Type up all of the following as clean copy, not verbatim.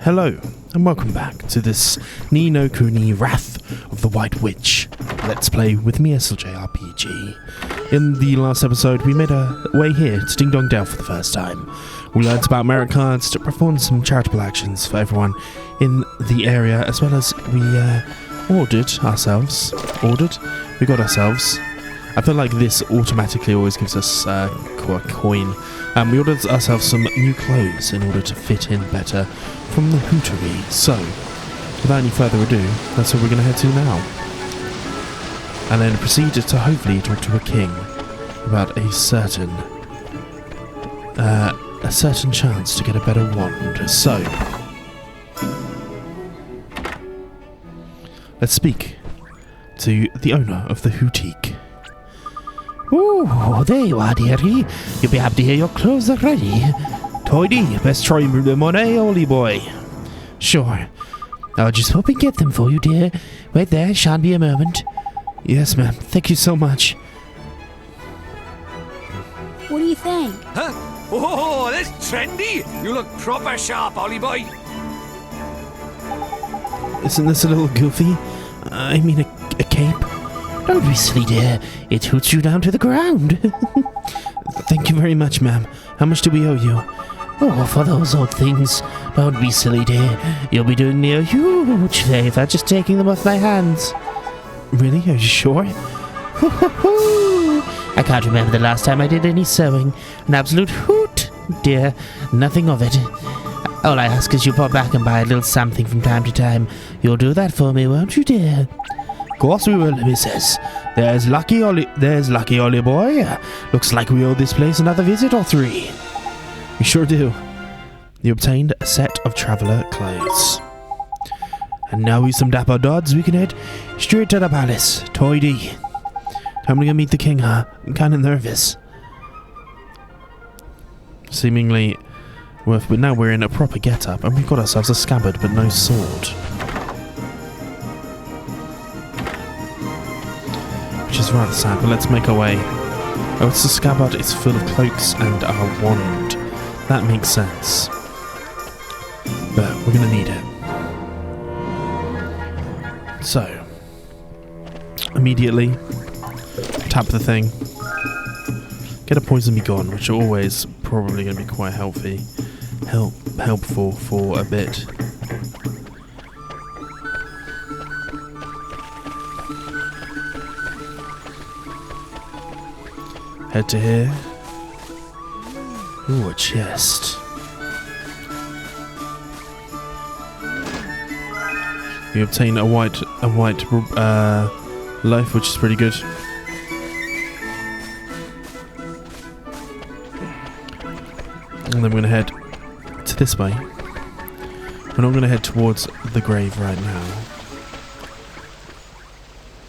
Hello, and welcome back to this Ni no Kuni Wrath of the White Witch Let's Play with Meowjesty RPG. In the last episode, we made our way here to Ding Dong Dell for the first time. We learned about merit cards to perform some charitable actions for everyone in the area, as well as we got ourselves. I feel like this automatically always gives us a coin. We ordered ourselves some new clothes in order to fit in better from the hootery. So, without any further ado, that's where we're going to head to now. And then proceed to hopefully talk to a king about a certain chance to get a better wand. So, let's speak to the owner of the Hootique. Oh, there you are, dearie. You'll be happy to hear your clothes are ready. Tidy, best try and move them on, eh, Ollie boy? Sure. I'll just hope and get them for you, dear. Wait there, shan't be a moment. Yes, ma'am. Thank you so much. What do you think? Huh? Oh, that's trendy. You look proper sharp, Ollie boy. Isn't this a little goofy? I mean, a cape? Don't be silly, dear. It hoots you down to the ground. Thank you very much, ma'am. How much do we owe you? Oh, for those old things. Don't be silly, dear. You'll be doing me a huge favour just taking them off my hands. Really? Are you sure? I can't remember the last time I did any sewing. An absolute hoot, dear. Nothing of it. All I ask is you pop back and buy a little something from time to time. You'll do that for me, won't you, dear? Of course we will, missus. There's lucky Ollie boy. Looks like we owe this place another visit or three. We sure do. You obtained a set of traveller clothes. And now with some dapper duds, we can head straight to the palace. Tidy. Time to go meet the king, huh? I'm kind of nervous. Seemingly, but now we're in a proper get-up, and we've got ourselves a scabbard, but no sword. Which is rather sad, but let's make our way. Oh, it's a scabbard, it's full of cloaks and our wand. That makes sense. But we're gonna need it. So, immediately, tap the thing. Get a poison be gone, which are always probably gonna be quite helpful for a bit. Head to here. Ooh, a chest. You obtain a white loaf, which is pretty good. And then we're gonna head to this way. We're not gonna head towards the grave right now,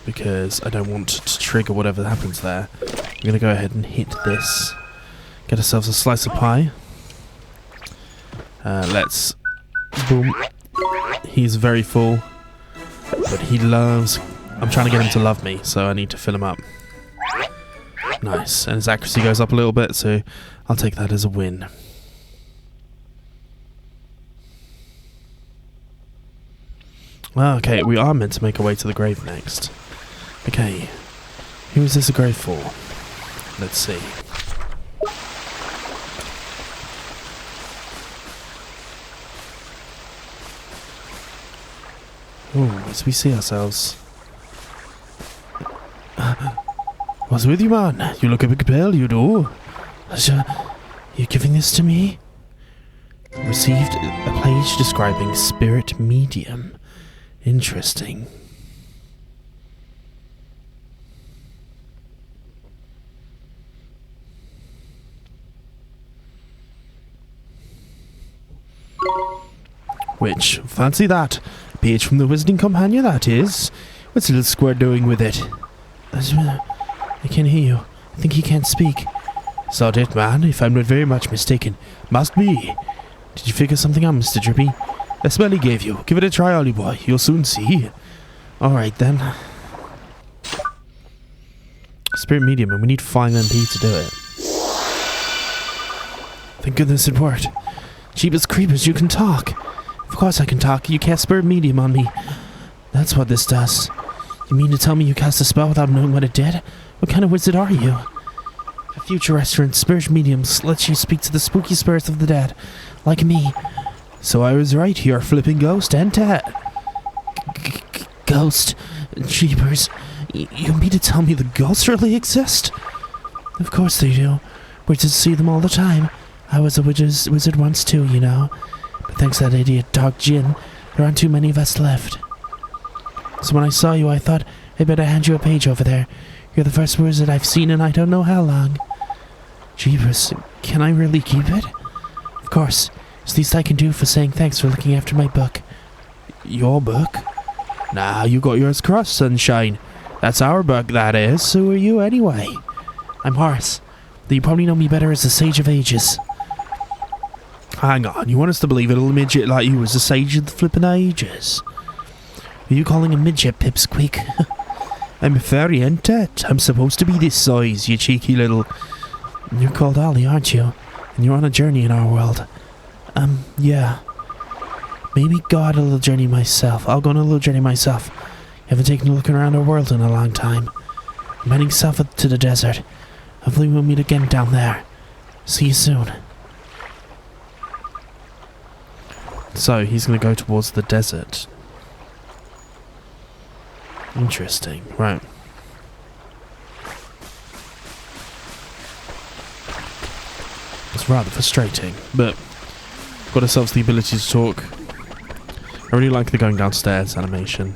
because I don't want to trigger whatever happens there. We're going to go ahead and hit this. Get ourselves a slice of pie. Let's... Boom. He's very full. But he loves... I'm trying to get him to love me, so I need to fill him up. Nice. And his accuracy goes up a little bit, so I'll take that as a win. Okay, we are meant to make our way to the grave next. Okay. Who is this a grave for? Let's see. Oh, as we see ourselves. What's with you, man? You look a bit pale, you do. You giving this to me? Received a page describing spirit medium. Interesting. Which, fancy that. Page from the Visiting Companion, that is. What's the little squirt doing with it? I can't hear you. I think he can't speak. Sort it, man, if I'm not very much mistaken. Must be. Did you figure something out, Mr. Drippy? The spell he gave you. Give it a try, Ollie boy. You'll soon see. Alright, then. Spirit medium, and we need 5 MP to do it. Thank goodness it worked. Jeepers creepers, you can talk. Of course I can talk. You cast Spirit Medium on me. That's what this does. You mean to tell me you cast a spell without knowing what it did? What kind of wizard are you? A future restaurant, Spirit Mediums lets you speak to the spooky spirits of the dead, like me. So I was right, you're a flipping ghost, ain't it? Ghost? Jeepers. You mean to tell me the ghosts really exist? Of course they do. Wizards see them all the time. I was a wizard once too, you know. But thanks to that idiot dog Jin, there aren't too many of us left. So when I saw you, I thought I'd better hand you a page over there. You're the first wizard I've seen in I don't know how long. Jeepers, can I really keep it? Of course. It's the least I can do for saying thanks for looking after my book. Your book? Nah, you got yours crossed, sunshine. That's our book, that is. Who are you anyway? I'm Horace, though you probably know me better as the Sage of Ages. Hang on, you want us to believe a little midget like you was the Sage of the flippin' ages? Are you calling a midget, Pipsqueak? I'm a fairy, ain't it? I'm supposed to be this size, you cheeky little... You're called Ollie, aren't you? And you're on a journey in our world. Yeah. Maybe go on a little journey myself. I'll go on a little journey myself. I haven't taken a look around our world in a long time. I'm heading south to the desert. Hopefully we'll meet again down there. See you soon. So, he's going to go towards the desert. Interesting. Right. It's rather frustrating, but got ourselves the ability to talk. I really like the going downstairs animation.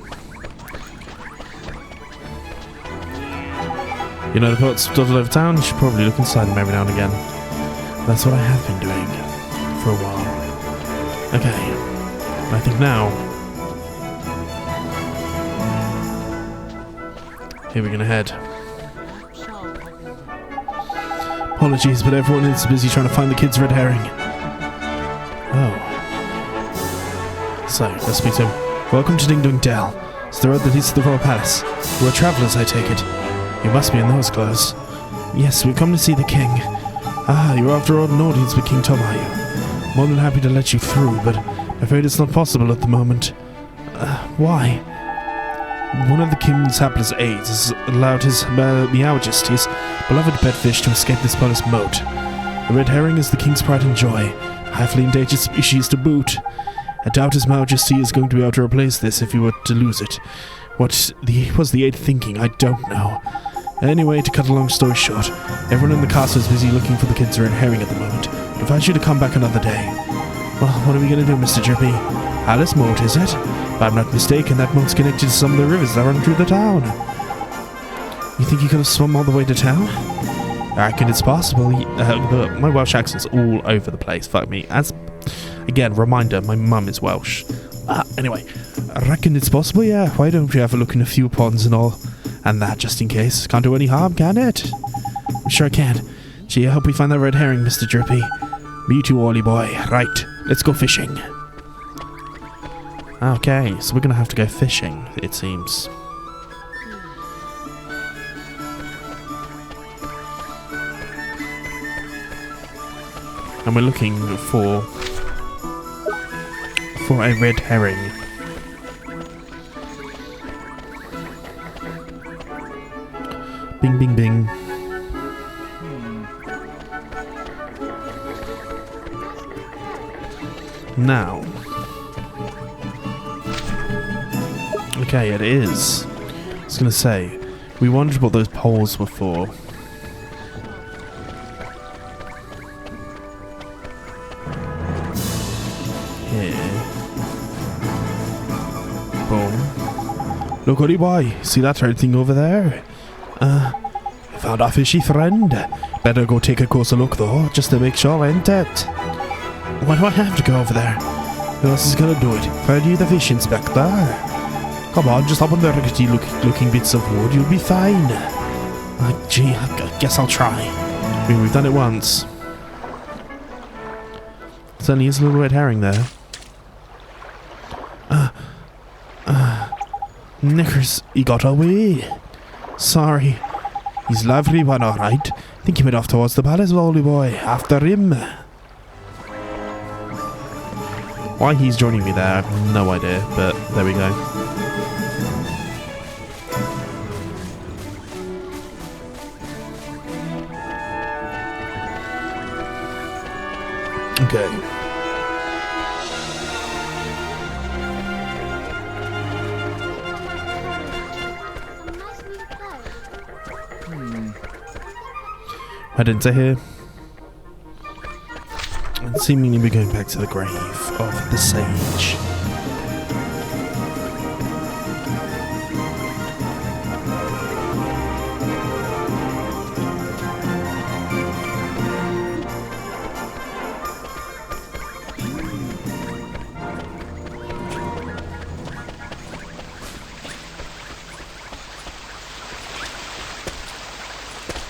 You know the pots dotted over town? You should probably look inside them every now and again. That's what I have been doing for a while. Okay. I think now... here we're gonna head. Apologies, but everyone is busy trying to find the kid's red herring. Oh. So, let's speak to him. Welcome to Ding Dong Dell. It's the road that leads to the Royal Palace. You are travellers, I take it. You must be in those clothes. Yes, we've come to see the king. Ah, you're after all an audience with King Tom, are you? More than happy to let you through, but I'm afraid it's not possible at the moment. Why? One of the king's hapless aides has allowed his Meowjesty, his beloved pet fish, to escape this polished moat. The red herring is the king's pride and joy, a highly endangered species to boot. I doubt his Meowjesty is going to be able to replace this if he were to lose it. What was the aide thinking? I don't know. Anyway, to cut a long story short, everyone in the castle is busy looking for the kid's red herring at the moment. I advise you to come back another day. Well, what are we going to do, Mr. Drippy? Alice Moat, is it? If I'm not mistaken, that moat's connected to some of the rivers that run through the town. You think you could have swum all the way to town? I reckon it's possible. My Welsh accent's all over the place. Fuck me. Again, reminder, my mum is Welsh. Anyway, I reckon it's possible, yeah. Why don't we have a look in a few ponds and all? And that, just in case. Can't do any harm, can it? I'm sure I can. Gee, I hope we find that red herring, Mr. Drippy. Me too, Ollie boy. Right, let's go fishing. Okay, so we're going to have to go fishing, it seems. And we're looking for a red herring. Bing, bing, bing. Now. Okay, it is. I was going to say, we wondered what those poles were for. Look, Ollie boy, see that red thing over there? I found our fishy friend. Better go take a closer look though, just to make sure, ain't it? Why do I have to go over there? Who else is gonna do it? Find you the fish inspector. Come on, just hop on the rickety looking bits of wood, you'll be fine. Gee, I guess I'll try. I mean, we've done it once. Certainly is a little red herring there. Knickers, he got away. Sorry. He's lovely one, alright. Think he went off towards the palace, Ollie boy. After him. Why he's joining me there, I have no idea, but there we go. Okay. Head into here. And seemingly we're going back to the grave of the sage.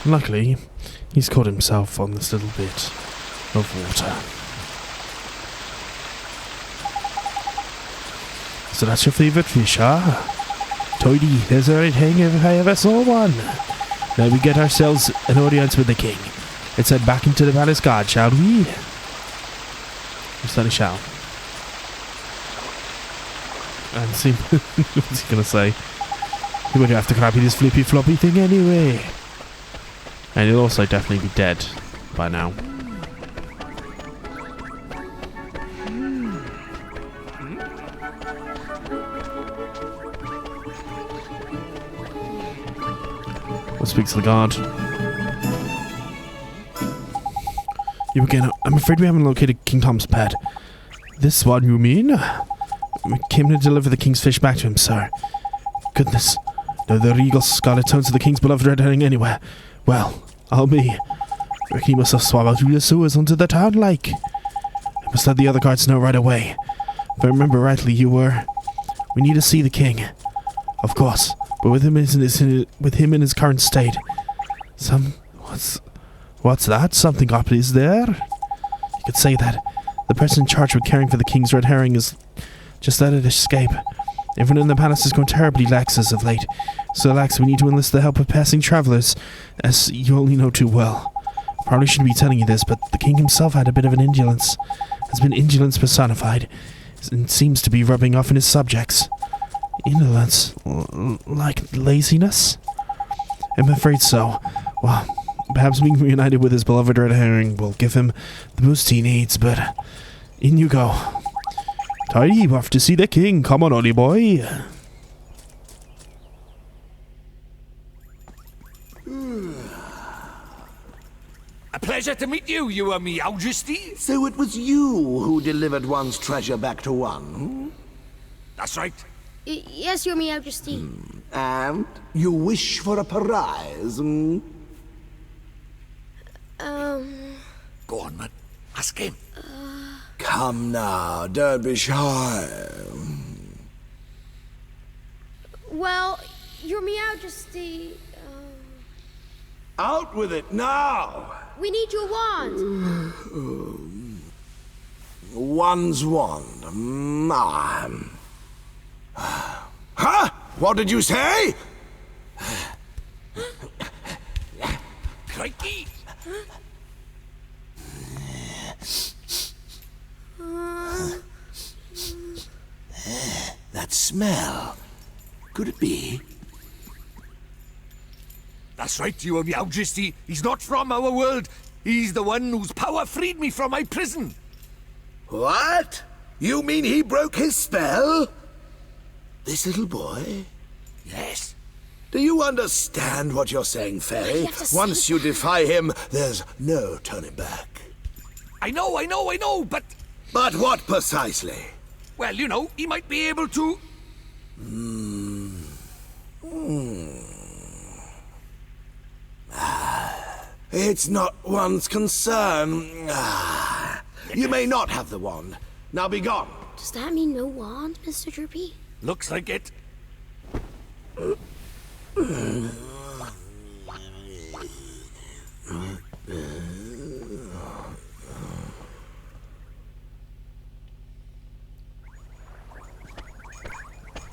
Luckily, he's caught himself on this little bit of water. So that's your favourite fish, huh? Tidy, there's a red hang if I ever saw one. Now we get ourselves an audience with the king. Let's head back into the palace guard, shall we? We certainly shall. And see, what's he gonna say? He would have to copy this flippy floppy thing anyway. And he'll also definitely be dead by now. We'll speak to the guard. You again, I'm afraid we haven't located King Tom's pet. This one, you mean? We came to deliver the king's fish back to him, sir. Goodness. No, the regal scarlet tones of the king's beloved red herring anywhere. Well, I'll be. Reckon he must have swallowed through the sewers onto the town lake. I must let the other guards know right away. If I remember rightly, you were. We need to see the king. Of course, but with him in his current state. What's that? Something up is there? You could say that. The person in charge of caring for the king's red herring is just let it escape. Everyone in the palace has grown terribly lax as of late. So lax we need to enlist the help of passing travelers, as you only know too well. Probably shouldn't be telling you this, but the king himself had a bit of an indolence. Has been indolence personified, and seems to be rubbing off on his subjects. Indolence? Like laziness? I'm afraid so. Well, perhaps being reunited with his beloved red herring will give him the boost he needs, but in you go. Tidy, off to see the king. Come on, Ollie boy. A pleasure to meet you, you and Meowjesty. So it was you who delivered one's treasure back to one, hmm? That's right. Yes, your Meowjesty. And you wish for a prize, hmm? Go on, man. Ask him. Come now, don't be shy. Well, your Meowjesty. Out with it now! We need your wand. One's wand. Huh? What did you say? Crikey! That smell. Could it be? That's right, you and Meowjesty. He's not from our world. He's the one whose power freed me from my prison. What? You mean he broke his spell? This little boy? Yes. Do you understand what you're saying, Fairy? You have to say Once you defy him, there's no turning back. I know, but... But what precisely? Well, you know, he might be able to... It's not one's concern. You may not have the wand. Now be gone. Does that mean no wand, Mr. Droopy? Looks like it.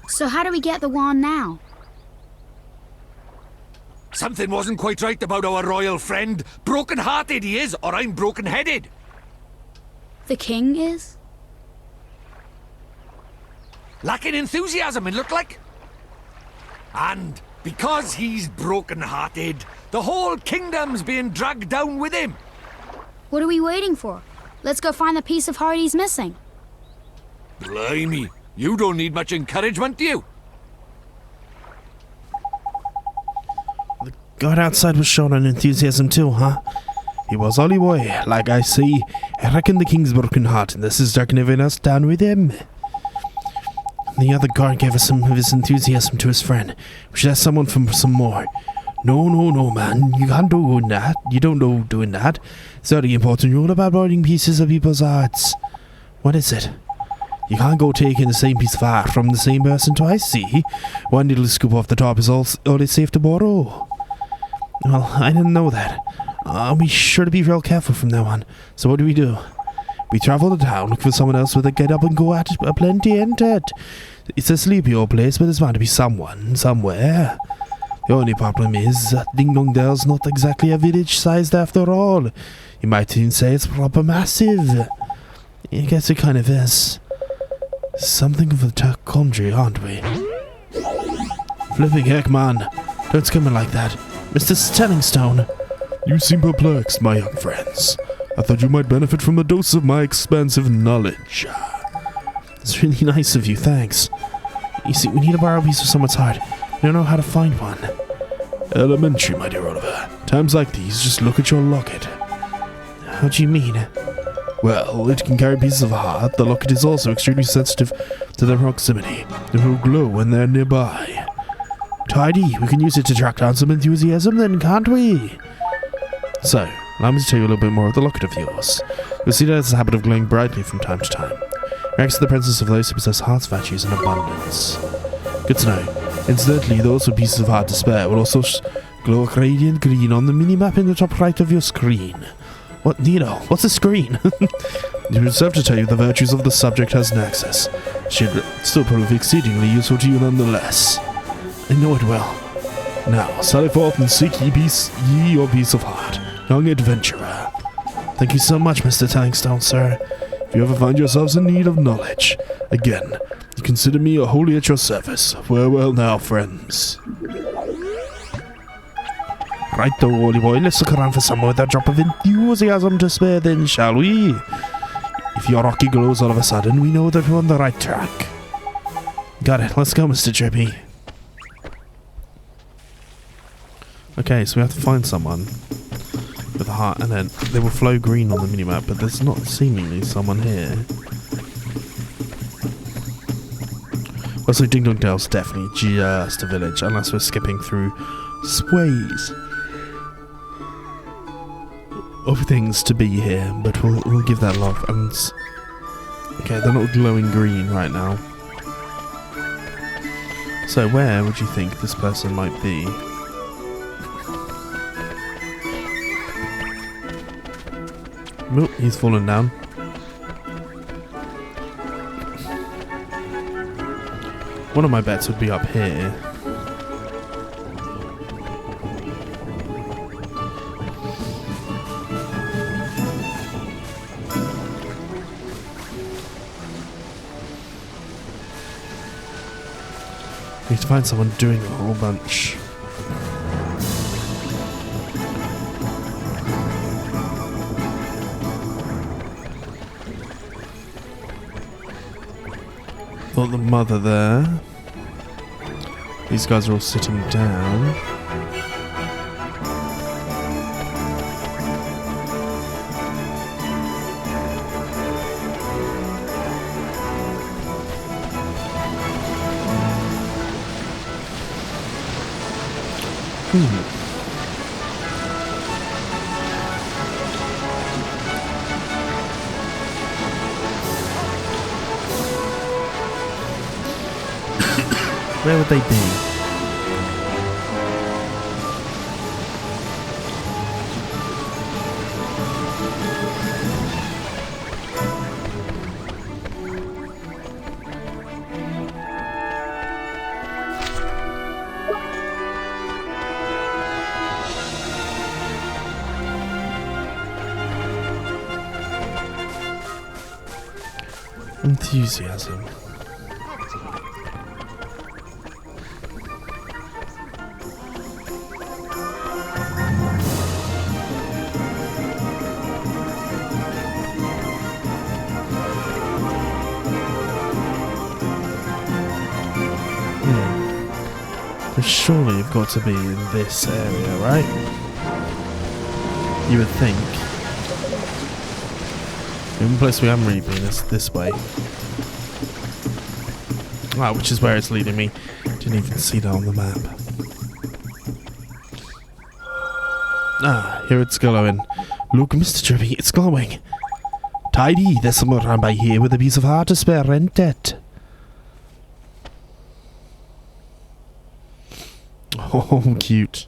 So how do we get the wand now? Something wasn't quite right about our royal friend. Broken-hearted he is, or I'm broken-headed. The king is? lacking enthusiasm, it looked like. And because he's broken-hearted, the whole kingdom's being dragged down with him. What are we waiting for? Let's go find the piece of heart he's missing. Blimey, you don't need much encouragement, do you? The guard outside was showing an enthusiasm too, huh? He was, Ollie boy. Like I say, I reckon the king's broken heart, and this is dragging us down with him. The other guard gave us some of his enthusiasm to his friend. We should ask someone for some more. No, man. You can't do that. You don't know doing that. It's very important rule about borrowing pieces of people's hearts. What is it? You can't go taking the same piece of art from the same person twice, see? One little scoop off the top is all it's safe to borrow. Well, I didn't know that. I'll be sure to be real careful from now on. So what do? We travel to town, look for someone else with a get up and go at a plenty, ain't it? It's a sleepy old place, but there's bound to be someone, somewhere. The only problem is that Ding Dong Dell's not exactly a village sized after all. You might even say it's proper massive. I guess it kind of is. Something of a country, aren't we? Flipping heck, man. Don't scare me like that. Mr. Stellingstone. You seem perplexed, my young friends. I thought you might benefit from a dose of my expansive knowledge. It's really nice of you, thanks. You see, we need to borrow a piece of someone's heart. We don't know how to find one. Elementary, my dear Oliver. Times like these, just look at your locket. How do you mean? Well, it can carry pieces of heart. The locket is also extremely sensitive to their proximity. It will glow when they're nearby. Tidy, we can use it to track down some enthusiasm then, can't we? So, allow me to tell you a little bit more of the locket of yours. You'll see that it has a habit of glowing brightly from time to time. Reacts to the presence of those who possess heart's virtues in abundance. Good to know. Incidentally, those with pieces of heart to spare will also glow a radiant green on the minimap in the top right of your screen. What, Nino? What's a screen? It would serve to tell you the virtues of the subject has an access. Should still prove exceedingly useful to you nonetheless. I know it will. Now, sally forth and seek ye your piece of heart, young adventurer. Thank you so much, Mr. Tangstone, sir. If you ever find yourselves in need of knowledge, again, consider me wholly at your service. Farewell now, friends. Right though, Ollie boy, let's look around for someone with a drop of enthusiasm to spare then, shall we? If your rocky glows all of a sudden, we know that we're on the right track. Got it, let's go, Mr. Drippy. Okay, so we have to find someone with a heart, and then they will flow green on the minimap, but there's not seemingly someone here. Also, Ding Dong Dell's definitely just a village, unless we're skipping through sways of things to be here, but we'll give that love. And okay, they're not glowing green right now. So where would you think this person might be? Oh, he's fallen down. One of my bets would be up here. We need to find someone doing a whole bunch. Got the mother there. These guys are all sitting down. Where would they be? Enthusiasm. But surely you've got to be in this area, right? You would think. The only place we haven't really been is this way. Ah, which is where it's leading me. Didn't even see that on the map. Ah, here it's glowing. Look, Mr. Drippy, it's glowing. Tidy, there's someone around by here with a piece of heart to spare, rent it. Oh, cute.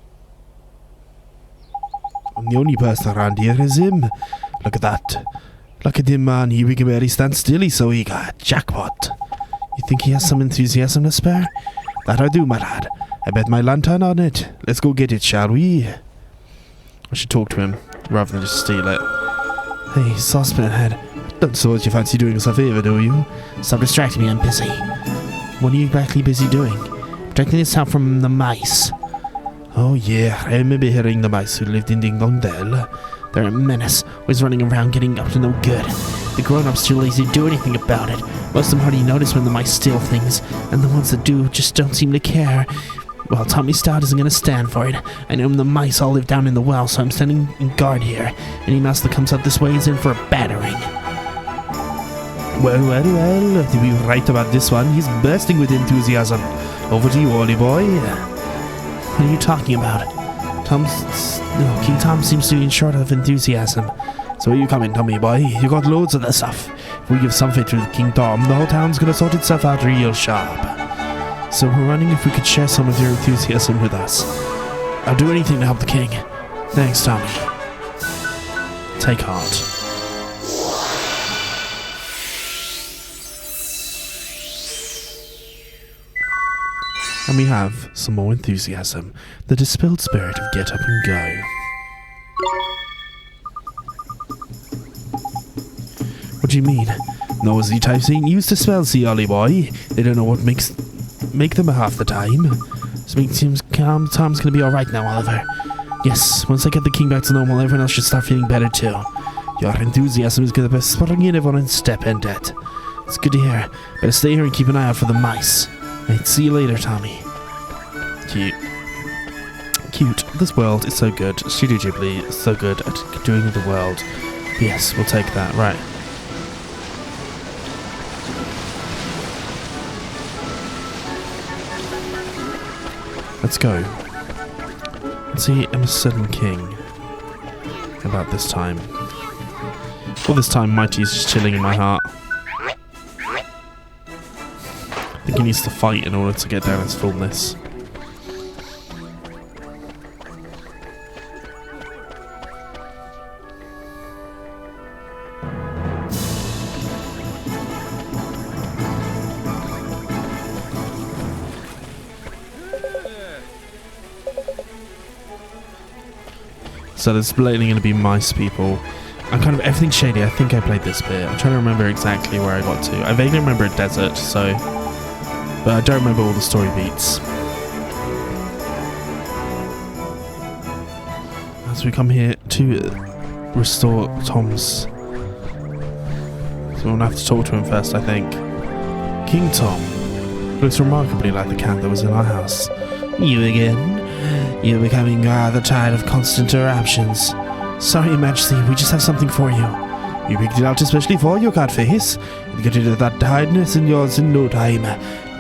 And the only person around here is him. Look at that. Look at him, man. He can barely stand still. He's so eager. Jackpot. You think he has some enthusiasm to spare? That I do, my lad. I bet my lantern on it. Let's go get it, shall we? I should talk to him, rather than just steal it. Hey, saucepan head. Don't suppose you fancy doing us a favour, do you? Stop distracting me, I'm busy. What are you exactly busy doing? Protecting this town from the mice. Oh yeah, I remember hearing the mice who lived in Ding Dong Dell. They're a menace, always running around getting up to no good. The grown-ups too lazy to do anything about it. Most of them hardly notice when the mice steal things, and the ones that do just don't seem to care. Well, Tommy Stout isn't going to stand for it. I know the mice all live down in the well, so I'm standing in guard here. Any mouse that comes up this way is in for a battering. Well, to be right about this one, he's bursting with enthusiasm. Over to you, Ollie boy. What are you talking about? King Tom seems to be short of enthusiasm. So where you coming, Tommy boy? You got loads of the stuff. If we give some fit to King Tom, the whole town's gonna sort itself out real sharp. So we're wondering if we could share some of your enthusiasm with us. I'll do anything to help the king. Thanks, Tommy. Take heart. And we have some more enthusiasm. The distilled spirit of get up and go. What do you mean? Nosy types ain't used to spells, see, Ollie boy. They don't know what make them half the time. So it seems Tom's gonna be alright now, Oliver. Yes, once I get the king back to normal, everyone else should start feeling better too. Your enthusiasm is gonna be spotting in everyone in step and debt. It's good to hear. Better stay here and keep an eye out for the mice. Right, see you later, Tommy. Cute. Cute. This world is so good. Studio Ghibli is so good at doing the world. Yes, we'll take that. Right. Let's go. Let's see a certain king about this time. All this time, Mighty is just chilling in my heart. I think he needs to fight in order to get down his fullness. So there's blatantly going to be mice people. And kind of everything shady. I think I played this bit. I'm trying to remember exactly where I got to. I vaguely remember a desert, so... But I don't remember all the story beats. As we come here to restore Tom's... So we'll have to talk to him first, I think. King Tom looks remarkably like the cat that was in our house. You again? You're becoming rather tired of constant interruptions. Sorry, Your Majesty, we just have something for you. We picked it out especially for you, cat face. We'll get rid of that tiredness in yours in no time.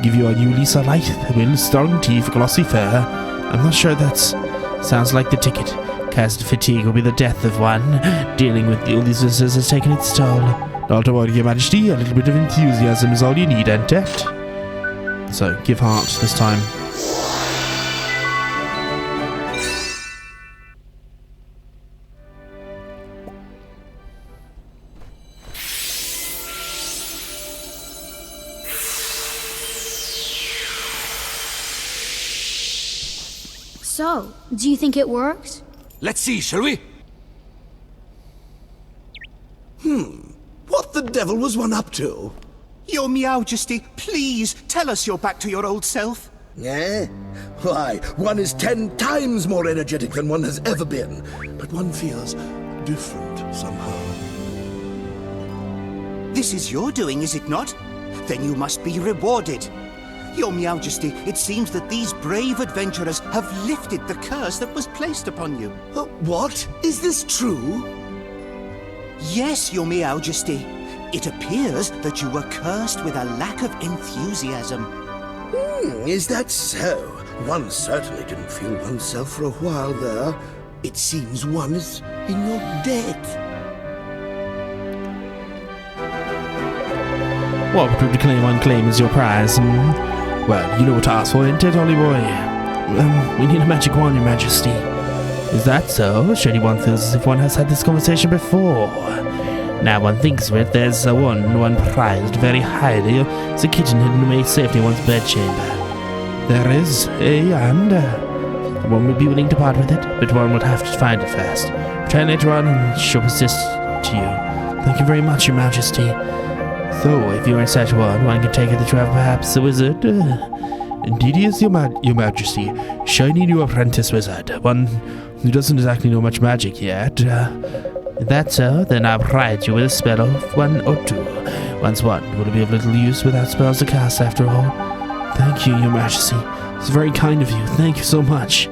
Give you a new lease of life, will, strong teeth, glossy fur. I'm not sure that's... Sounds like the ticket. Cast fatigue will be the death of one. Dealing with all these visitors has taken its toll. Not to worry, Your Majesty, a little bit of enthusiasm is all you need, ain't it? So, give heart this time. So, do you think it worked? Let's see, shall we? What the devil was one up to? Your Meowjesty, please tell us you're back to your old self. Eh? Why, one is 10 times more energetic than one has ever been. But one feels different somehow. This is your doing, is it not? Then you must be rewarded. Your Meowjesty, it seems that these brave adventurers have lifted the curse that was placed upon you. What? Is this true? Yes, Your Meowjesty. It appears that you were cursed with a lack of enthusiasm. Is that so? One certainly didn't feel oneself for a while there. It seems one is in your debt. What would claim claim as your prize? Well, you know what to ask for, ain't it, Ollie boy? We need a magic wand, Your Majesty. Is that so? Surely one feels as if one has had this conversation before. Now one thinks of it, there's one prized very highly. It's a kitten hidden away safe in one's bedchamber. There is, and one would be willing to part with it, but one would have to find it first. Return later on and she'll persist to you. Thank you very much, Your Majesty. So, if you're in search of one can take it to have perhaps a wizard. Indeed he is, Your Majesty. Shiny new apprentice wizard. One who doesn't exactly know much magic yet. If that's so, then I'll provide you with a spell of 1 or 2. Once one will be of little use without spells to cast after all. Thank you, Your Majesty. It's very kind of you. Thank you so much.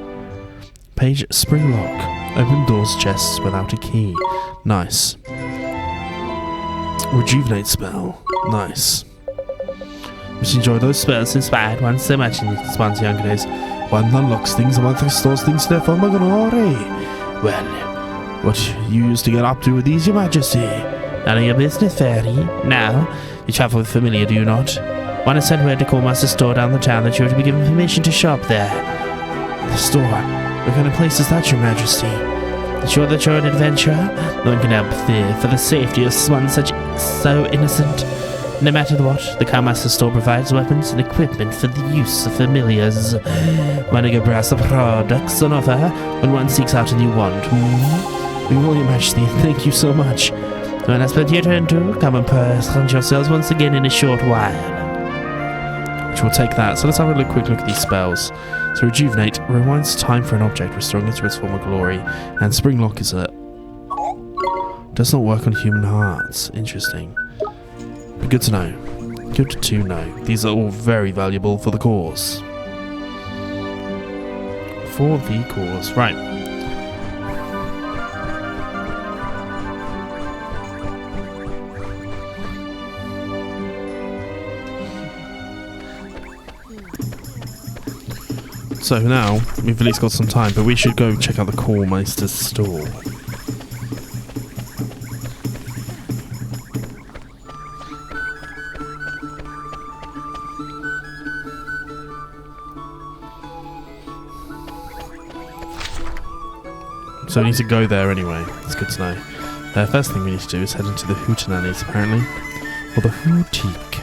Page spring lock. Open doors chests without a key. Nice. Rejuvenate spell. Nice. Just enjoy those spells inspired one so much in one's younger days. One unlocks things and one restores things to their former glory. Well, what you used to get up to with these, Your Majesty? None of your business, fairy. Now, you travel with familiar, do you not? One has sent word to call master store down the town that you are to be given permission to shop there. The store? What kind of place is that, Your Majesty? Sure that you're an adventurer? No one can help fear for the safety of one so innocent. No matter what, the Cowmaster store provides weapons and equipment for the use of familiars. Want to go browse the products on offer when one seeks out a new wand? Oh, Your Majesty, thank you so much. When that's plenty your turn to, come and present yourselves once again in a short while. Which will take that. So let's have a quick look at these spells. So Rejuvenate rewinds time for an object, restoring it to its former glory. And Springlock is does not work on human hearts. Interesting. But good to know. Good to know. These are all very valuable for the cause. For the cause. Right. So now, we've at least got some time, but we should go check out the Callmeister's store. So we need to go there anyway. It's good to know. First thing we need to do is head into the Hootenannies, apparently. Or the Hootique.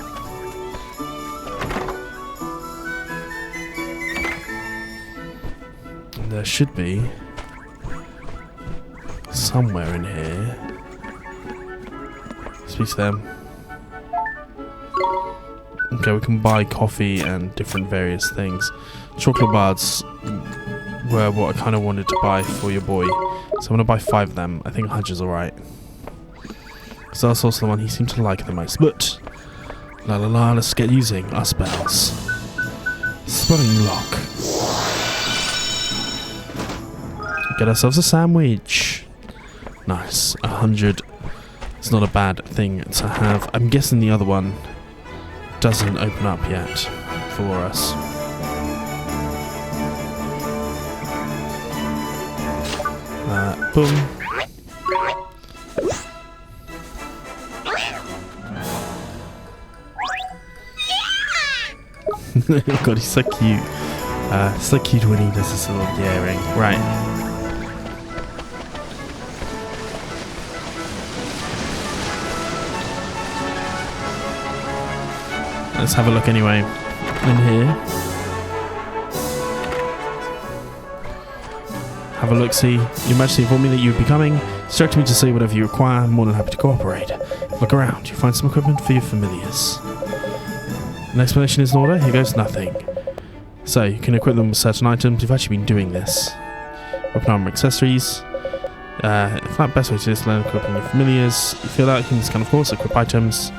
There should be somewhere in here. Speak to them. Okay, we can buy coffee and different various things. Chocolate bars were what I kind of wanted to buy for your boy. So I'm going to buy 5 of them. I think 100's alright. So that's also the one he seemed to like the most. But, let's get using our spells. Spelling lock. Get ourselves a sandwich. Nice. 100. It's not a bad thing to have. I'm guessing the other one doesn't open up yet for us. Boom. God, he's so cute. So cute when he does this little gearing. Right. Let's have a look anyway. In here. Have a look, see. Your Majesty informed me that you would be coming. Instruct me to say whatever you require. I'm more than happy to cooperate. Look around. You find some equipment for your familiars. An explanation is in order. Here goes nothing. So, you can equip them with certain items. You've actually been doing this. Weapon armor accessories. Flat best way to just learn equipping your familiars. You feel like you can scan, of course, equip items.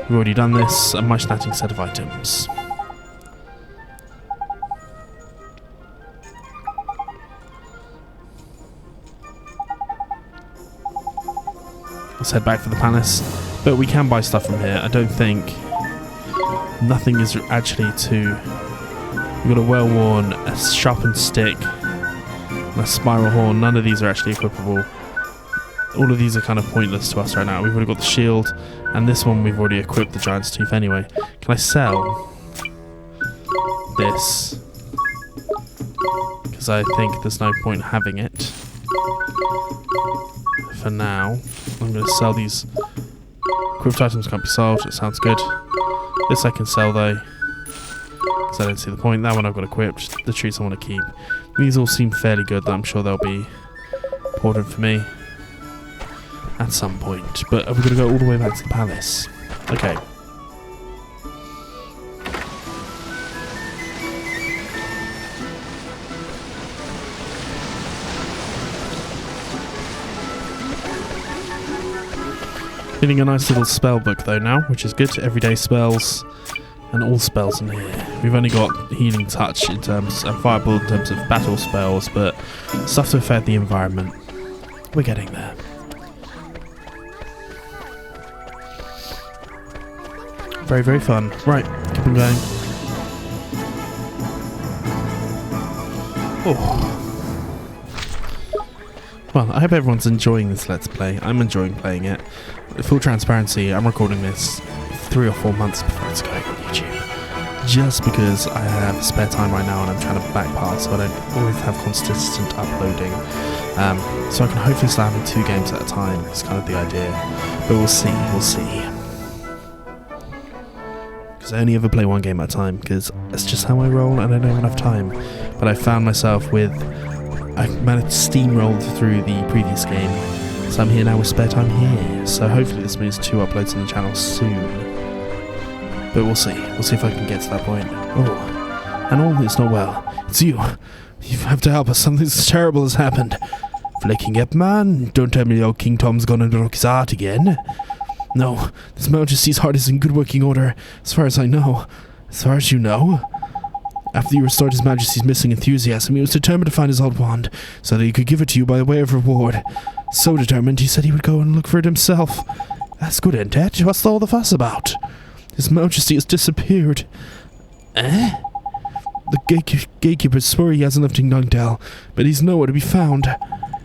We've already done this. A much snatching set of items. Let's head back to the palace. But we can buy stuff from here. I don't think... Nothing is actually too... We've got a well-worn, a sharpened stick, and a spiral horn. None of these are actually equipable. All of these are kind of pointless to us right now. We've already got the shield, and this one we've already equipped the Giant's Tooth anyway. Can I sell this? Because I think there's no point having it. For now, I'm going to sell these. Equipped items can't be sold. It sounds good. This I can sell though, because I don't see the point. That one I've got equipped. The trees I want to keep. These all seem fairly good, though I'm sure they'll be important for me at some point. But we're going to go all the way back to the palace. Okay. Getting a nice little spell book though now, which is good. Everyday spells and all spells in here. We've only got Healing Touch in terms of Fireball in terms of battle spells, but stuff to affect the environment. We're getting there. Very, very fun. Right, keep on going. Oh. Well, I hope everyone's enjoying this Let's Play. I'm enjoying playing it. Full transparency, I'm recording this 3 or 4 months before it's going on YouTube. Just because I have spare time right now and I'm trying to backpile so I don't always have consistent uploading. So I can hopefully start having 2 games at a time. It's kind of the idea. But we'll see, we'll see. Because I only ever play 1 game at a time, because that's just how I roll and I don't have enough time. But I found myself with... I managed to steamroll through the previous game, so I'm here now with spare time here. So hopefully this means 2 uploads on the channel soon. But we'll see. We'll see if I can get to that point. Oh, and all is not well. It's you. You have to help us. Something terrible has happened. Flaking up, man. Don't tell me old King Tom's gone and broke his heart again. No, His Majesty's heart is in good working order, as far as I know. As far as you know. After you restored His Majesty's missing enthusiasm, he was determined to find his old wand, so that he could give it to you by way of reward. So determined, he said he would go and look for it himself. That's good, ain't it? What's all the fuss about? His Majesty has disappeared. Eh? The gatekeeper swore he hasn't left Dingdongdale, but he's nowhere to be found.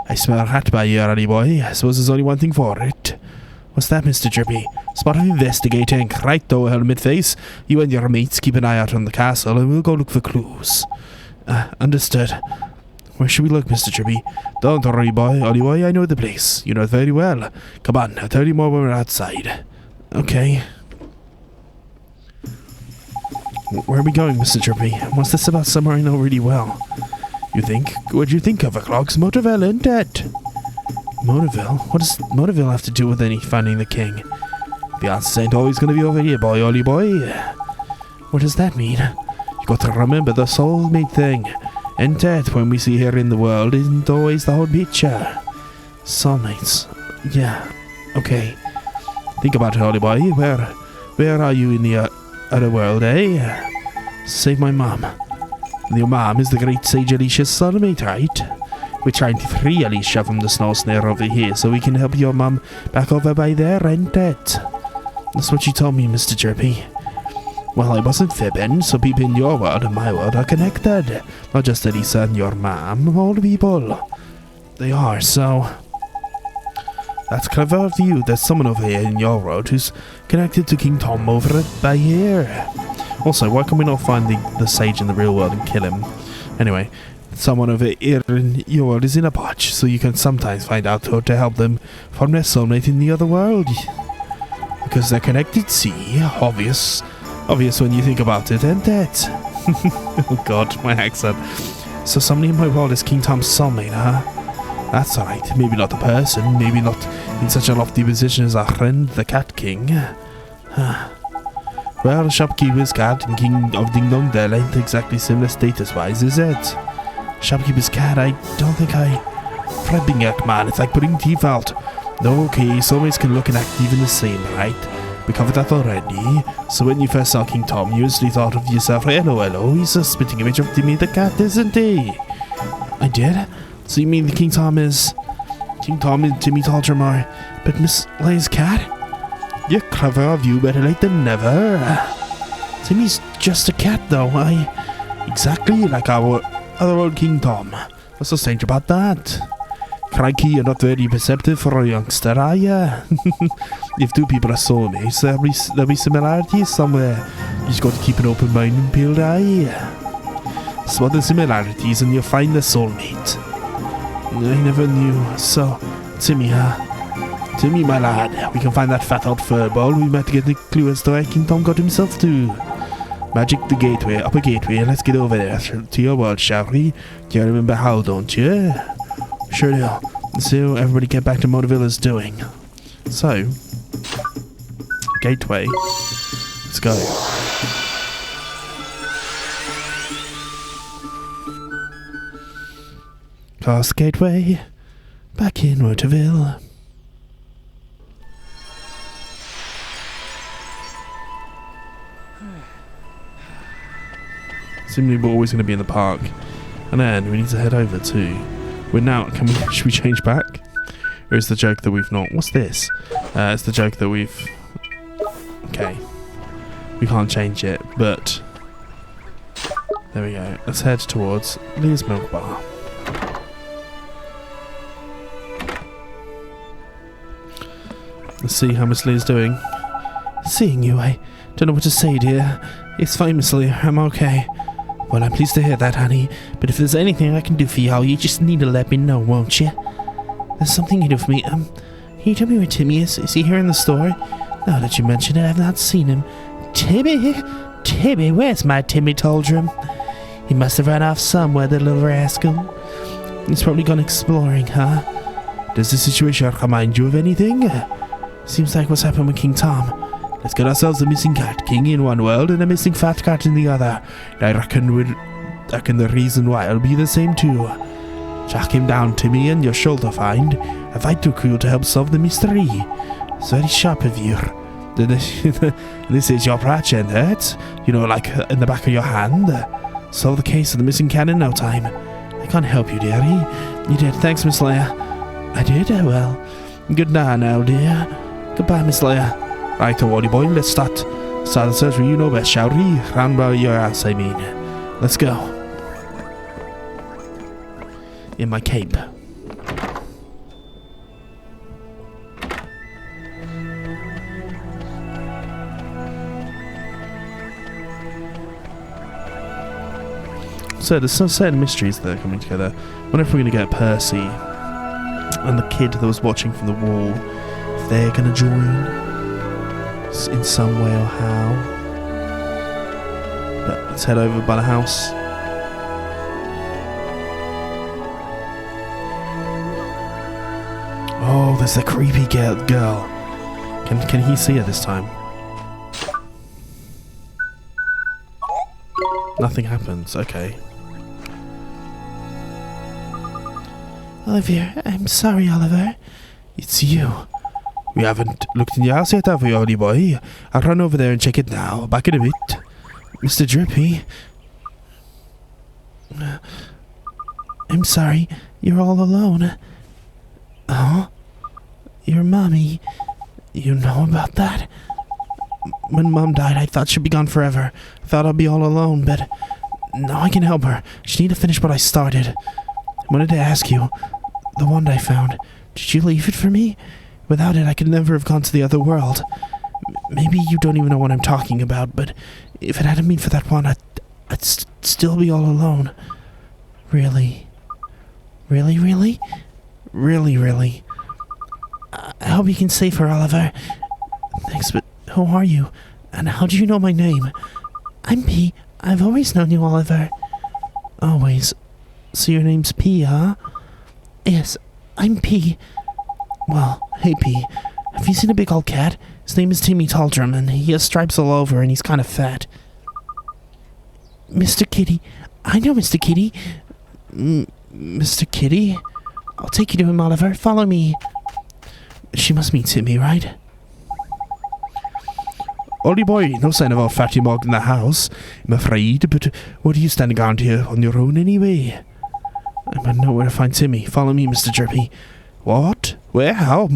I smell a rat by here, Eddie boy. I suppose there's only one thing for it. What's that, Mr. Drippy? Spot of investigating. Right though, helmet face. You and your mates keep an eye out on the castle and we'll go look for clues. Understood. Where should we look, Mr. Drippy? Don't worry, Ollie boy, I know the place. You know it very well. Come on, I'll tell you more when we're outside. Okay. Where are we going, Mr. Drippy? What's this about somewhere I know really well? You think? What do you think of a clock's Motorville, ain't it? Motorville? What does Motorville have to do with any finding the king? The answers ain't always going to be over here, Ollie boy. What does that mean? You got to remember the soulmate thing. And that, when we see here in the world, isn't always the whole picture. Soulmates. Yeah. Okay. Think about it, Ollie boy. Where are you in the other world, eh? Save my mom. Your mom is the great sage Alicia's soulmate, right? We're trying to free Alicia from the snow snare over here so we can help your mum back over by there, ain't it? That's what you told me, Mr. Drippy. Well, I wasn't fibbing, so people in your world and my world are connected. Not just Elisa and your mum, all people. They are, so... That's clever of you. There's someone over here in your world who's connected to King Tom over by here. Also, why can we not find the sage in the real world and kill him? Anyway... Someone over here in your world is in a potch, so you can sometimes find out how to help them find their soulmate in the other world. Because they're connected, see? Obvious. Obvious when you think about it, ain't it? Oh god, my accent. So somebody in my world is King Tom's soulmate, huh? That's alright. Maybe not a person, maybe not in such a lofty position as our friend, the Cat King. Huh. Well, Shopkeeper's cat and King of Dingdongdale ain't exactly similar status-wise, is it? Shopkeeper's cat, I don't think Flipping it, man, it's like putting teeth out. Okay, soulmates can look and act even the same, right? We covered that already. So when you first saw King Tom, you usually thought of yourself, hello, he's a spitting image of Timmy the cat, isn't he? I did? So you mean the King Tom is King Tom and Timmy Taldrum are, but Miss Leia's cat? You're clever of you, better late than never. Timmy's just a cat, though. Exactly like our other old King Tom. What's so strange about that? Crikey, you're not very perceptive for a youngster, are ya? If two people are soulmates, there'll be similarities somewhere. You just got to keep an open mind and peeled eye. Spot the similarities and you'll find the soulmate. I never knew. So, Timmy, Timmy, my lad, we can find that fat old furball. We might get a clue as to where King Tom got himself to. Magic the gateway, upper gateway, let's get over there to your world, shall we? You remember how, don't you? Sure do. So, everybody get back to what Motorvilla's doing. So, gateway. Let's go. Past gateway. Back in Motorville. Seemingly we're always going to be in the park. And then we need to head over to... We're now... Should we change back? Or is the joke that we've not... What's this? It's the joke that we've... Okay. We can't change it, but... There we go. Let's head towards Leah's Milk Bar. Let's see how Miss Leah's doing. Seeing you, I don't know what to say, dear. It's fine, Miss Leah. I'm okay. Well, I'm pleased to hear that, honey. But if there's anything I can do for you, you just need to let me know, won't you? There's something you do for me. Can you tell me where Timmy is? Is he here in the store? Now that you mention it, I've not seen him. Timmy? Timmy? Where's my Timmy Taldrum? He must have run off somewhere, the little rascal. He's probably gone exploring, huh? Does the situation remind you of anything? Seems like what's happened with King Tom. Let's get ourselves a missing cat king in one world and a missing fat cat in the other. I reckon the reason why it'll be the same too. Track him down, Timmy, and you'll sure to find a vital clue to help solve the mystery. It's very sharp of you. This is your project, hurt? You know, like in the back of your hand. Solve the case of the missing cat in no time. I can't help you, dearie. You did. Thanks, Miss Leia. I did? Well, good night now, dear. Goodbye, Miss Leia. Right, Wally boy, let's start the search for you know best, shall we? Round by your ass, I mean. Let's go. In my cape. So there's some certain mysteries that are coming together. I wonder if we're going to get Percy and the kid that was watching from the wall, if they're going to join in some way or how. But let's head over by the house. Oh, there's the creepy girl. Can he see her this time? Nothing happens. Okay. Oliver, I'm sorry, Oliver. It's you. We haven't looked in your house yet, have we, Ollie boy? I'll run over there and check it now. Back in a bit. Mr. Drippy. I'm sorry. You're all alone. Oh? Your mommy. You know about that? When Mom died, I thought she'd be gone forever. I thought I'd be all alone, but now I can help her. She need to finish what I started. I wanted to ask you, the wand I found, did you leave it for me? Without it, I could never have gone to the other world. Maybe you don't even know what I'm talking about, but if it hadn't been for that wand, I'd still be all alone. Really? Really, really? Really, really? I hope you can save her, Oliver. Thanks, but who are you? And how do you know my name? I'm P. I've always known you, Oliver. Always. So your name's P, huh? Yes, I'm P. Well, hey P. Have you seen a big old cat? His name is Timmy Taldrum, and he has stripes all over, and he's kind of fat. Mr. Kitty. I know Mr. Kitty. Mr. Kitty? I'll take you to him, Oliver. Follow me. She must mean Timmy, right? Ollie boy, no sign of our fatty mog in the house, I'm afraid, but what are you standing around here on your own anyway? I might know where to find Timmy. Follow me, Mr. Drippy. What? Where? How?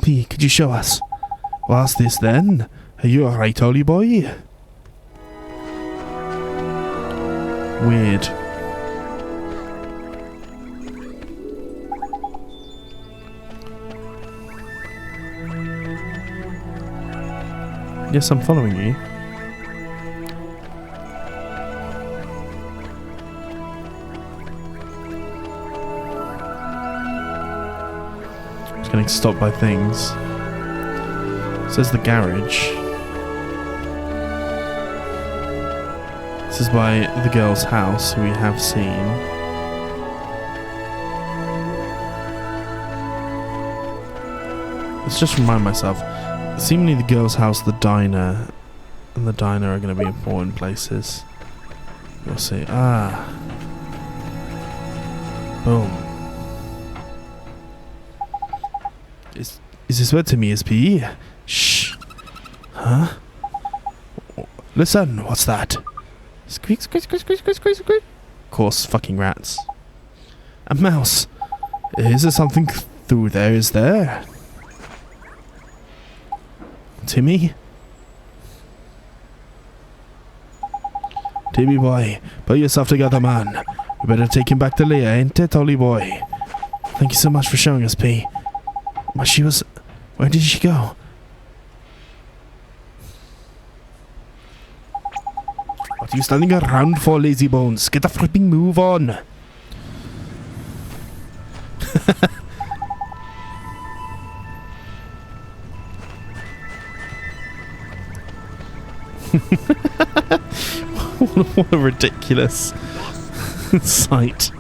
P, could you show us? What's this then? Are you alright, Ollie boy? Weird. Yes, I'm following you. Just getting stopped by things. Says the garage. This is by the girl's house, who we have seen. Let's just remind myself. Seemingly the girl's house, the diner, and the diner are going to be important places. We'll see. Ah. Boom. Is this where Timmy is, P? Shh. Huh? Listen, what's that? Squeak, squeak, squeak, squeak, squeak, squeak, squeak. Of course, fucking rats. A mouse. Is there something through there, is there? Timmy? Timmy boy, put yourself together, man. We better take him back to Leah, ain't it, Ollie boy? Thank you so much for showing us, P. But she was... Where did she go? What are you standing around for, lazy bones? Get a flipping move on. What a ridiculous sight.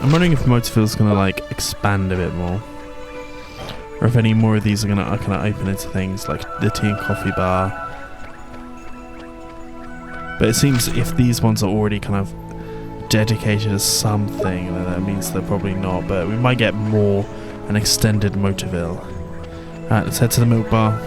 I'm wondering if Motorville's gonna like expand a bit more, or if any more of these are gonna kind of open into things like the tea and coffee bar. But it seems if these ones are already kind of dedicated to something, then that means they're probably not. But we might get more an extended Motorville. Alright, let's head to the milk bar.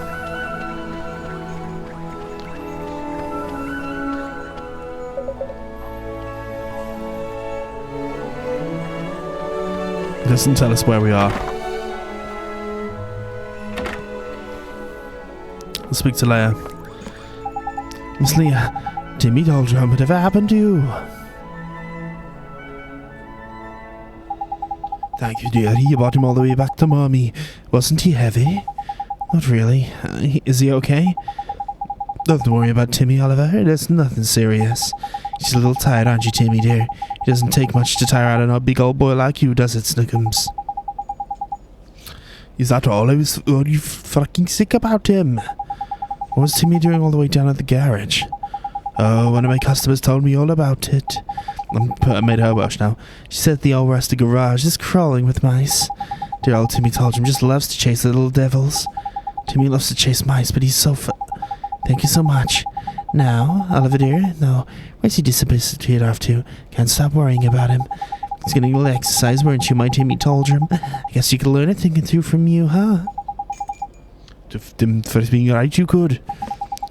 It doesn't tell us where we are. Let's speak to Leia. Miss Leah, Timmy Doldrum, whatever happened to you? Thank you, dear. You brought him all the way back to Mommy. Wasn't he heavy? Not really. Is he okay? Don't worry about Timmy, Oliver. There's nothing serious. He's a little tired, aren't you, Timmy, dear? It doesn't take much to tire out a big old boy like you, does it, Snookums? Is that all? Are you fucking sick about him? What was Timmy doing all the way down at the garage? Oh, one of my customers told me all about it. I made her wash now. She said the old rusty garage is crawling with mice. Dear old Timmy Doldrum just loves to chase the little devils. Timmy loves to chase mice, but he's so Thank you so much. Now, Oliver dear, no, where's he disappeared off to? Can't stop worrying about him. He's getting a little exercise, weren't you, my Timmy Doldrum? I guess you could learn a thing or two from you, huh? For being right, you could.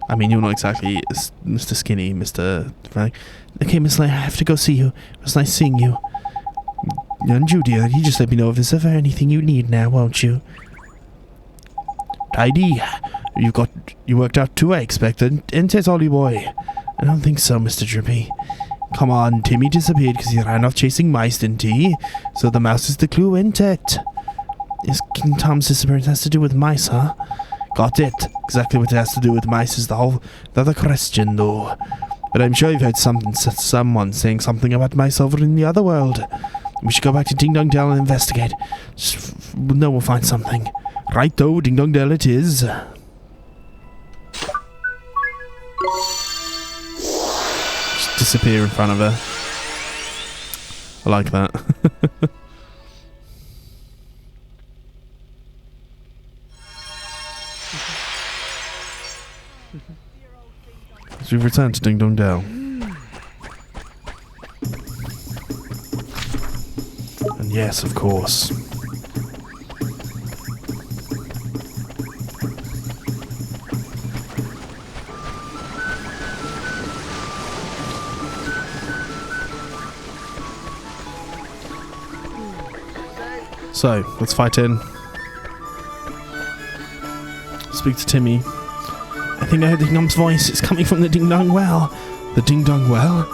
I mean, you're not exactly Mr. Skinny, Mr. Frank. Okay, Miss Leia, I have to go see you. It was nice seeing you. And you, dear, you just let me know if there's ever anything you need now, won't you? Tidy. You worked out too, I expected. Ain't it, Ollie boy? I don't think so, Mr. Drippy. Come on, Timmy disappeared because he ran off chasing mice, didn't he? So the mouse is the clue, ain't it? Is King Tom's disappearance has to do with mice, huh? Got it. Exactly what it has to do with mice is the other question, though. But I'm sure you've heard someone saying something about mice over in the other world. We should go back to Ding Dong Dell and investigate. No, we'll find something. Right, though, Ding Dong Dell it is. Just disappear in front of her. I like that. So we've returned to Ding Dong Dell. And yes, of course. So, let's fight in. Speak to Timmy. I think I heard the Gnom's voice. It's coming from the Ding Dong Well. The Ding Dong Well?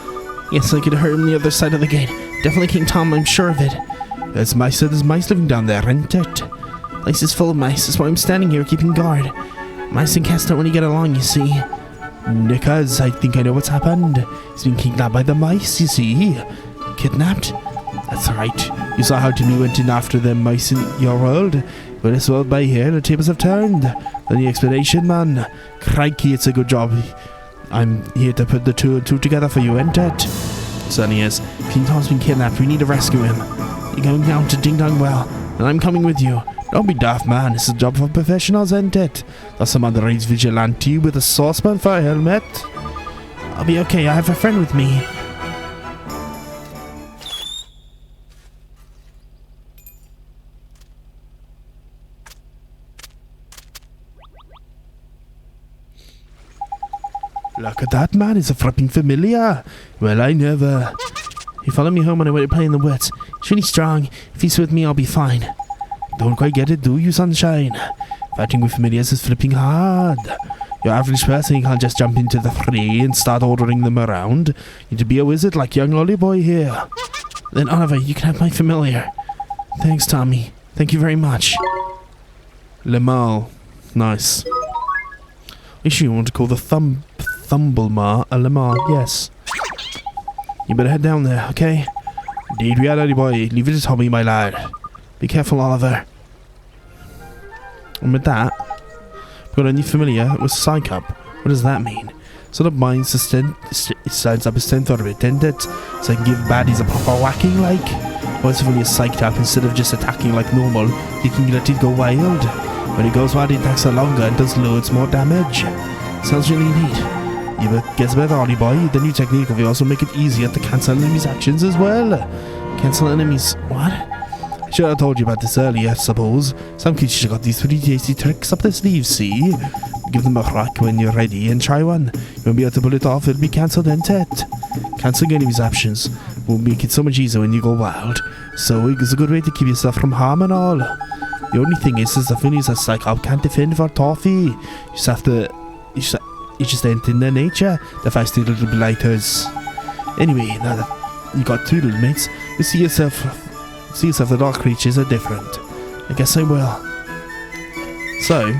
Yes, I could hear him on the other side of the gate. Definitely King Tom, I'm sure of it. There's mice living down there, isn't it? The place is full of mice. That's why I'm standing here keeping guard. Mice and cats don't really get along, you see. Because I think I know what's happened. He's been kidnapped by the mice, you see. Kidnapped? That's right. You saw how Timmy went in after the mice in your world. Well, this world by here, the tables have turned. The explanation, man. Crikey, it's a good job. I'm here to put the two and two together for you, ain't it? Certainly is. King Tom's been kidnapped. We need to rescue him. You're going down to Ding Dong Well, and I'm coming with you. Don't be daft, man. It's a job for professionals, ain't it? That's some underage vigilante with a saucepan for a helmet. I'll be okay. I have a friend with me. Look at that, man. It's a flipping familiar. Well, I never. He followed me home when I went to play in the woods. He's really strong. If he's with me, I'll be fine. Don't quite get it, do you, sunshine? Fighting with familiars is flipping hard. Your average person can't just jump into the fray and start ordering them around. You need to be a wizard like young Ollie Boy here. Then, Oliver, you can have my familiar. Thanks, Tommy. Thank you very much. Lemal. Nice. Issue you want to call the Thumblemar a Lamar, yes. You better head down there, okay? Indeed we are, Ollie Boy. Leave it to Tommy, my lad. Be careful, Oliver. And with that, we've got a new familiar with Psych Up. What does that mean? Sort of binds the signs up his strength out of it, isn't it? So I can give baddies a proper whacking, like. Once familiar psyched up, instead of just attacking like normal, he can let it go wild. When he goes wild, he attacks her longer and does loads more damage. Sounds really neat. You gets better, Ollie Boy. The new technique of yours will make it easier to cancel enemies' actions as well. Cancel enemies. What? I should have told you about this earlier, I suppose. Some creatures have got these pretty tasty tricks up their sleeves, see? Give them a crack when you're ready and try one. You won't be able to pull it off, it'll be cancelled, ain't it? Cancelling enemies' actions will make it so much easier when you go wild. So it's a good way to keep yourself from harm and all. The only thing is the thing is that Psych Up can't defend for toffee. You just have to... You just ain't in their nature, the feisty little blighters. Anyway, now that you got two little mates, you see yourself the dark creatures are different. I guess I will. So,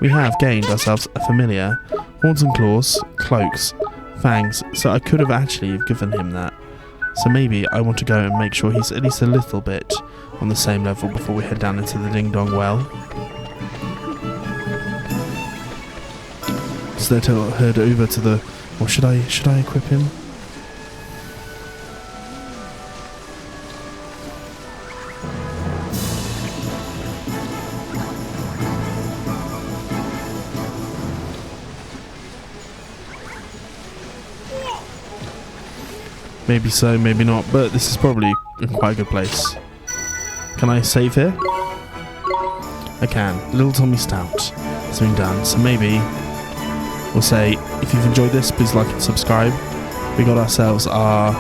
we have gained ourselves a familiar, horns and claws, cloaks, fangs, so I could have actually given him that. So maybe I want to go and make sure he's at least a little bit on the same level before we head down into the Ding Dong Well. So let's head over to the... Or should I equip him? Maybe so, maybe not, but this is probably in quite a good place. Can I save here? I can. Little Tommy Stout has been done, so maybe we'll say, if you've enjoyed this, please like and subscribe. We got ourselves our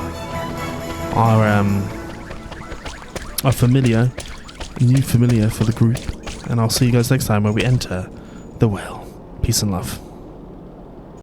familiar, new familiar for the group, and I'll see you guys next time when we enter the well. Peace and love.